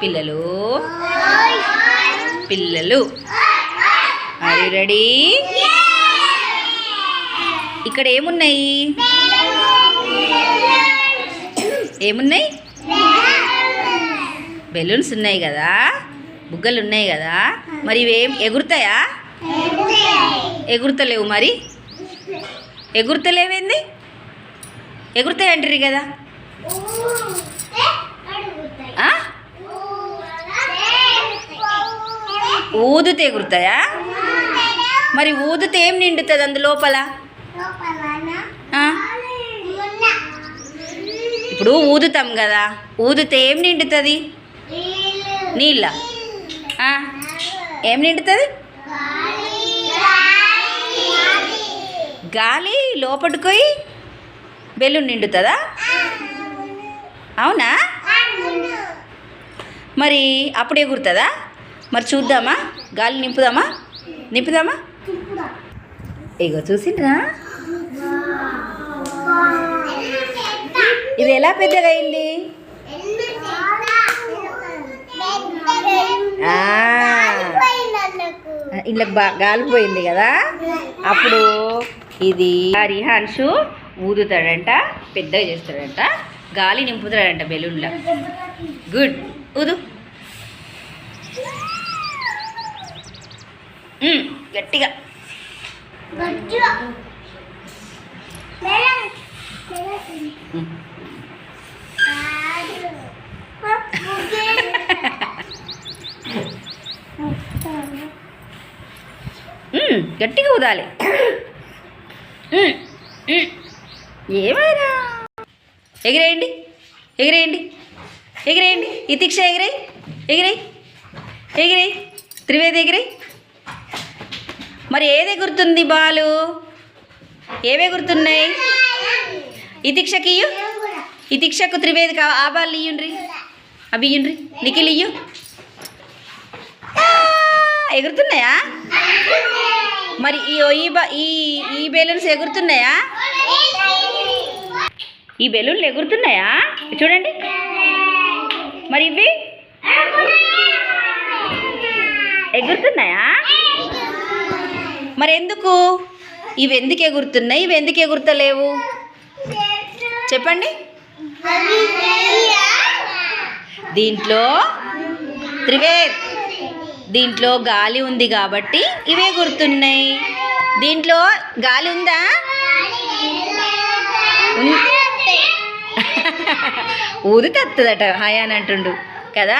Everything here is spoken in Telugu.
పిల్లలు పిల్లలు ఆర్ యు రెడీ? ఇక్కడ ఏమున్నాయి? ఏమున్నాయి? బెలూన్స్ ఉన్నాయి కదా, బుగ్గలు ఉన్నాయి కదా. మరి ఇవేం ఎగురుతాయా? ఎగురుతలేవు. మరి ఎగురుతలేవేంది? ఎగురుతాయి అంటారు కదా. ఊదితే ఎగురుతాయా? మరి ఊదితే ఏం నిండుతుంది అందులోపల? ఇప్పుడు ఊదుతాం కదా, ఊదితే ఏం నిండుతుంది? నీళ్ళ. ఏం నిండుతుంది? గాలి లోపలికి పోయి బెలూన్ నిండుతుందా? అవునా? మరి అప్పుడు ఎగురుతుందా? మరి చూద్దామా, గాలి నింపుదామా? నింపుదామా? ఇగో చూసిండ్రా, ఇది ఎలా పెద్దగా అయింది? ఇలా గాలిపోయింది కదా. అప్పుడు ఇది రిహాన్షు ఊదుతాడంట, పెద్దగా చేస్తాడంట, గాలి నింపుతాడంట బెలూన్లో. గుడ్, ఊదు. గట్టిగా. గట్టిగా ఊదాలి. ఏమైనా ఎగిరేయండి, ఎగిరేయండి, ఎగిరేయండి. ఇతిక్ష ఎగిరేయి, ఎగిరేయి, ఎగిరేయి. త్రివేది ఎగిరేయి. మరి ఏది ఎగురుతుంది బాలు? ఏవి ఎగురుతున్నాయి? ఇతిక్షకి ఇయ్యు, ఇతిక్షకు త్రివేదికి ఆ బాలు ఇయ్యండ్రి, అవి ఇయ్యండ్రి. నిఖిల్ ఇయ్యు. ఎగురుతున్నాయా? మరి ఈ బెలూన్స్ ఎగురుతున్నాయా? ఈ బెలూన్లు ఎగురుతున్నాయా? చూడండి. మరి ఇవి ఎగురుతున్నాయా? మరి ఎందుకు ఇవి ఎందుకు ఎగురుతున్నాయి, ఇవి ఎందుకు ఎగురుతలేవు? చెప్పండి. దీంట్లో త్రివేద్, దీంట్లో గాలి ఉంది కాబట్టి ఇవే గుర్తున్నాయి. దీంట్లో గాలి ఉందా? ఊదితే వస్తుందట హాయ్ అని అంటుండు కదా.